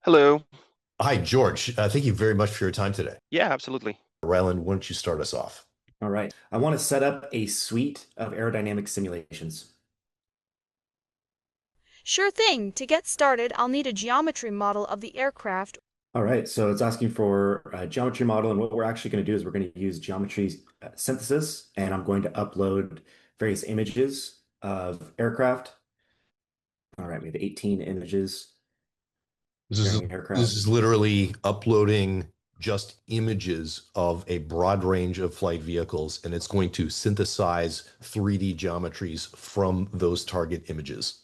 Hello. Hi, George. Thank you very much for your time today. Yeah, absolutely. Ryland, why don't you start us off? All right. I want to set up a suite of aerodynamic simulations. Sure thing. To get started, I'll need a geometry model of the aircraft. All right. So it's asking for a geometry model. And what we're actually going to do is we're going to use geometry synthesis. And I'm going to upload various images of aircraft. All right. We have 18 images This is showing this aircraft. is literally uploading just images of a broad range of flight vehicles, and it's going to synthesize 3D geometries from those target images.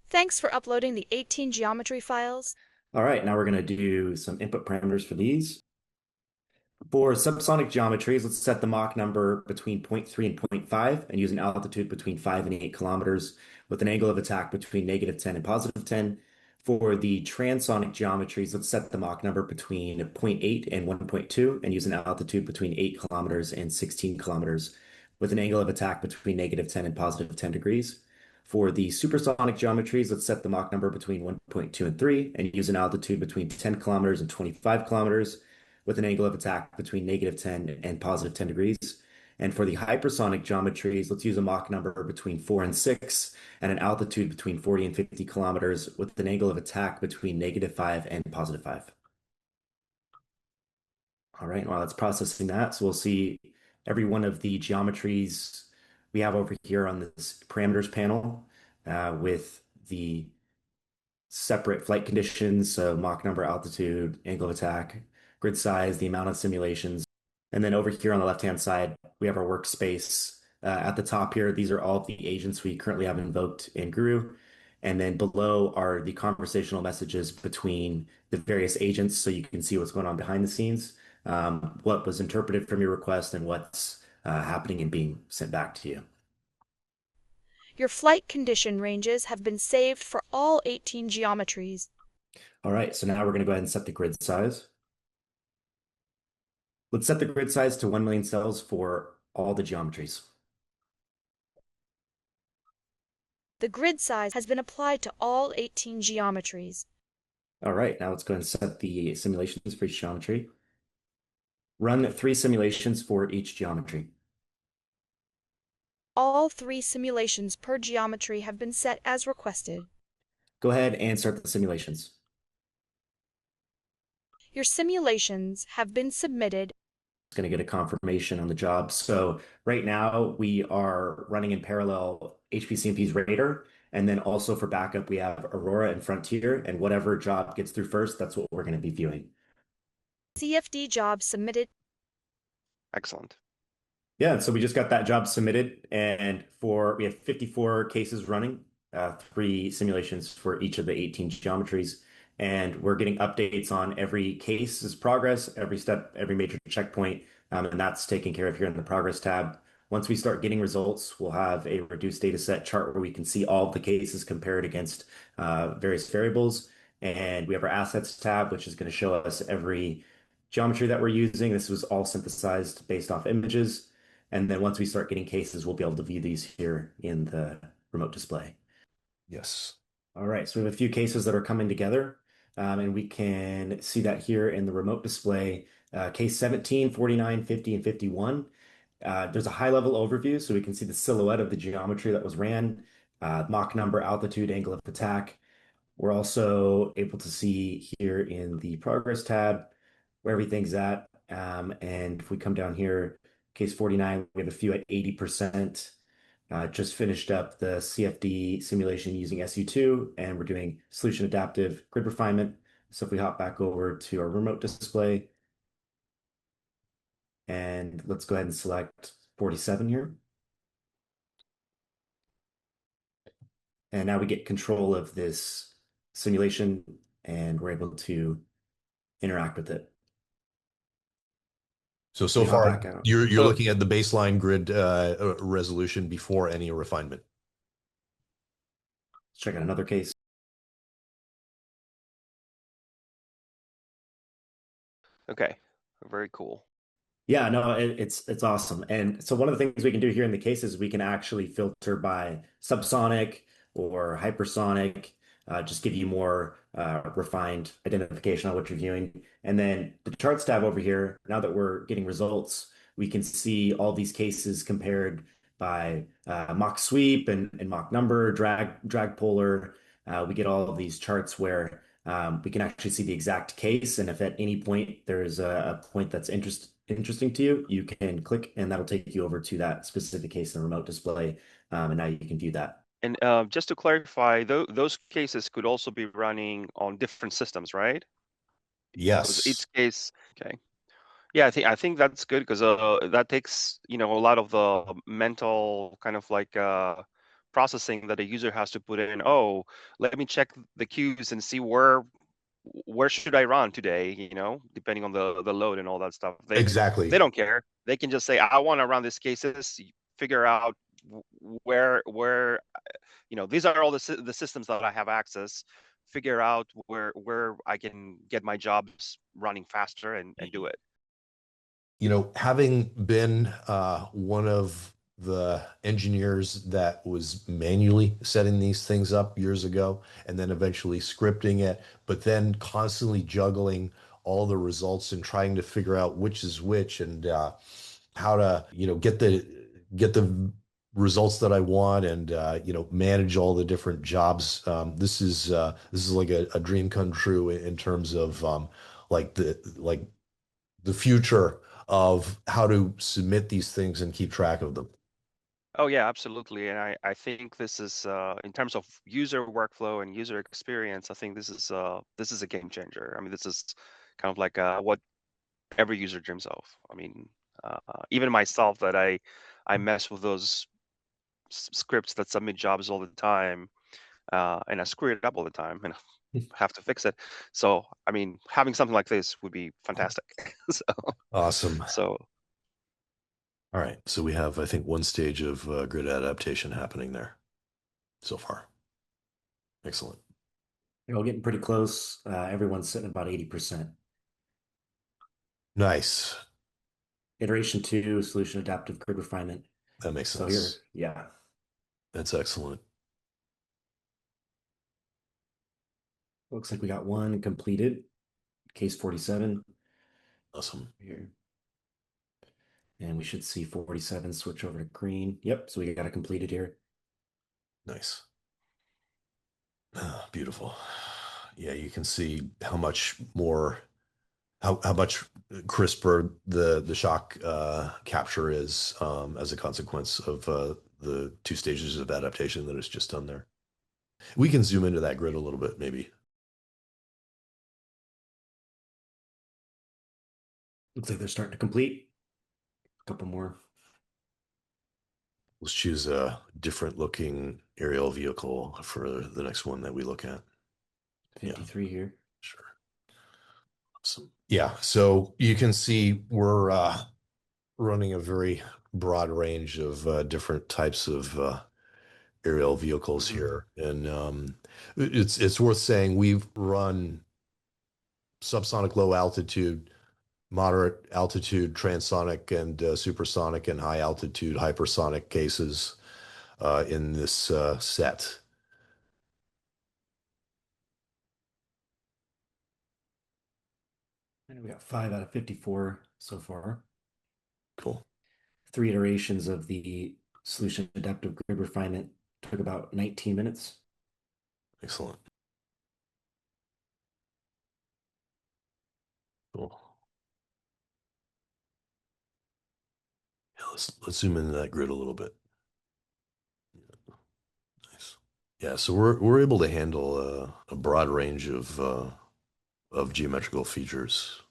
Thanks for uploading the 18 geometry files. All right. Now we're going to do some input parameters for these. For subsonic geometries, let's set the Mach number between zero point 0.3 and zero point 0.5 and use an altitude between 5 and 8 kilometers with an angle of attack between -10 and +10. For the transonic geometries, let's set the Mach number between zero point 0.8 and 1.2 and use an altitude between 8 kilometers and 16 kilometers with an angle of attack between -10 and +10 degrees. For the supersonic geometries, let's set the Mach number between 1.2 and 3 and use an altitude between 10 kilometers and 25 kilometers with an angle of attack between -10 and +10 degrees. And for the hypersonic geometries, let's use a Mach number between 4 and 6 and an altitude between 40 and 50 kilometers with an angle of attack between -5 and +5. All right, while it's processing that, so we'll see every one of the geometries we have over here on this parameters panel with the separate flight conditions, so Mach number, altitude, angle of attack, grid size, the amount of simulations. And then over here on the left-hand side, we have our workspace. At the top here, these are all of the agents we currently have invoked in Guru. And then below are the conversational messages between the various agents, so you can see what's going on behind the scenes, what was interpreted from your request, and what's happening and being sent back to you. Your flight condition ranges have been saved for all 18 geometries. All right, so now we're going to go ahead and set the grid size. Let's set the grid size to 1 million cells for all the geometries. The grid size has been applied to all 18 geometries. All right, now let's go ahead and set the simulations for each geometry. Run 3 simulations for each geometry. All 3 simulations per geometry have been set as requested. Go ahead and start the simulations. Your simulations have been submitted. It's going to get a confirmation on the job. So right now we are running in parallel HPCMP's Radar, and then also for backup we have Aurora and Frontier, and whatever job gets through first, that's what we're going to be viewing. CFD job submitted. Excellent. Yeah, so we just got that job submitted, and we have 54 cases running, 3 simulations for each of the 18 geometries, and we're getting updates on every case's progress, every step, every major checkpoint, and that's taken care of here in the progress tab. Once we start getting results, we'll have a reduced data set chart where we can see all of the cases compared against various variables, and we have our assets tab, which is going to show us every geometry that we're using. This was all synthesized based off images. And then once we start getting cases, we'll be able to view these here in the remote display. Yes. All right, so we have a few cases that are coming together, and we can see that here in the remote display. Case 17, 49, 50, and 51. There's a high-level overview, so we can see the silhouette of the geometry that was ran, Mach number, altitude, angle of attack. We're also able to see here in the progress tab where everything's at. And if we come down here, case 49, we have a few at 80%. Just finished up the CFD simulation using SU2, and we're doing solution adaptive grid refinement. So if we hop back over to our remote display, and let's go ahead and select 47 here. And now we get control of this simulation, and we're able to interact with it. So We hop far, back out. you're So, looking at the baseline grid resolution before any refinement. Let's check out another case. okay. Very cool. Yeah, no, it's awesome. And so one of the things we can do here in the case is we can actually filter by subsonic or hypersonic. just give you more refined identification on what you're viewing. And then the charts tab over here, now that we're getting results, we can see all these cases compared by Mach sweep and Mach number, drag polar. We get all of these charts where we can actually see the exact case. And if at any point there's a point that's interesting to you, you can click and that'll take you over to that specific case in the remote display. And now you can view that. And just to clarify, those cases could also be running on different systems, right? Because Yes, each case, okay. Yeah, I think that's good because that takes, a lot of the mental kind of like processing that a user has to put in. Oh, let me check the queues and see where should I run today, depending on the load and all that stuff. They exactly. don't care. They can just say, I want to run these cases, figure out where these are all the systems that I have access, figure out where I can get my jobs running faster and do it. Having been one of the engineers that was manually setting these things up years ago and then eventually scripting it, but then constantly juggling all the results and trying to figure out which is which and how to, get the results that I want and manage all the different jobs. This is like a dream come true in terms of the future of how to submit these things and keep track of them. Oh yeah, absolutely. And I think this is in terms of user workflow and user experience, I think this is a game changer. I mean, this is kind of like what every user dreams of. I mean, even myself that I mess with those scripts that submit jobs all the time, and I screw it up all the time and have to fix it. So, I mean, having something like this would be fantastic. So, Awesome. so All right. So we have, I think, one stage of grid adaptation happening there so far. Excellent. They're all getting pretty close. Everyone's sitting about 80%. Nice. Iteration 2, solution adaptive grid refinement. That makes So sense. here, yeah. That's excellent. Looks like we got one completed. Case 47 Awesome. here. And we should see 47 switch over to green. Yep, so we got it completed here. Nice. Beautiful. Yeah, you can see how much more, how much crisper the shock capture is as a consequence of the two stages of adaptation that it's just done there. We can zoom into that grid a little bit, maybe. Looks like they're starting to complete. A couple more. Let's choose a different looking aerial vehicle for the next one that we look at. 53 here. Sure. Awesome. Yeah, so you can see we're running a very broad range of different types of aerial vehicles here, and it's worth saying we've run subsonic low altitude, moderate altitude, transonic, and supersonic, and high altitude hypersonic cases in this set. And we got 5 out of 54 so far. Cool. 3 iterations of the solution adaptive grid refinement took about 19 minutes. Excellent. Cool. Yeah, let's zoom into that grid a little bit. Nice. Yeah, so we're able to handle a broad range of geometrical features.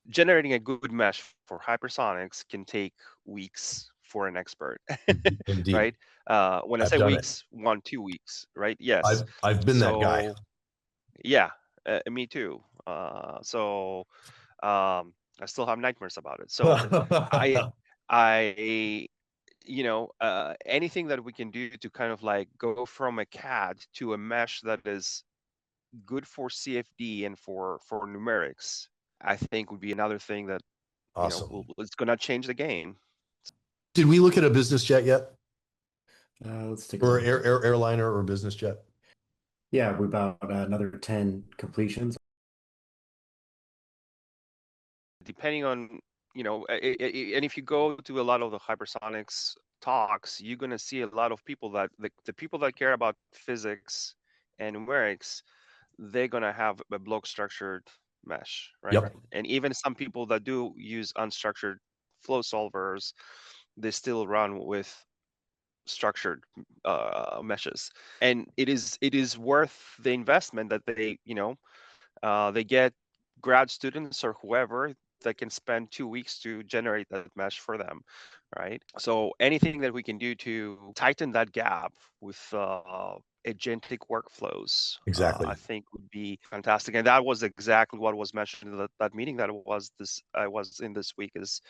generating a good mesh for hypersonics can take weeks for an expert, Indeed. right? When I I've say done it. weeks, 1-2 weeks, right? Yes. I've been that guy. So yeah, me too. So I still have nightmares about it. So I anything that we can do to kind of like go from a CAD to a mesh that is good for CFD and for numerics, I think would be another thing that Awesome. it's going to change the game. Did we look at a business jet yet? Let's take a For look. airliner or business jet? Yeah, we're about another 10 completions. Depending on, and if you go to a lot of the hypersonics talks, you're going to see a lot of people that the people that care about physics and numerics, they're going to have a block structured mesh, right? Yep. And even some people that do use unstructured flow solvers, they still run with structured meshes, and it is worth the investment that they get grad students or whoever that can spend 2 weeks to generate that mesh for them, right? So anything that we can do to tighten that gap with agentic workflows, I Exactly. think would be fantastic. And that was exactly what was mentioned in that meeting that I was in this week is,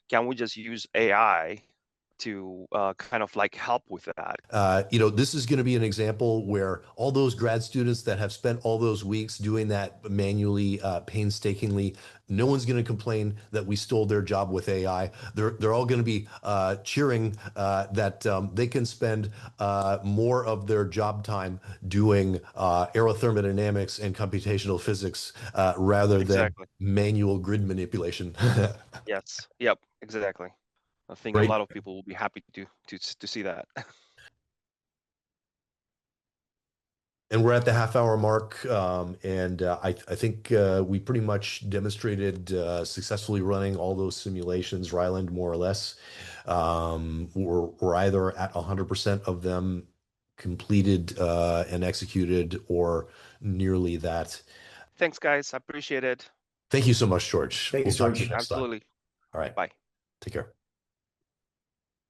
can we just use AI to kind of like help with that? This is going to be an example where all those grad students that have spent all those weeks doing that manually, painstakingly, no one's going to complain that we stole their job with AI. They're all going to be cheering that they can spend more of their job time doing aerothermodynamics and computational physics rather than Exactly. manual grid manipulation. Yes. Yep. Exactly. I think a Great. lot of people will be happy to see that. And we're at the half-hour mark, and I think we pretty much demonstrated successfully running all those simulations, Ryland, more or less. We're either at 100% of them completed and executed, or nearly that. Thanks, guys. I appreciate it. Thank you so much, George. We'll Thanks, talk to you George. next time. Absolutely. All right. Bye. Take care.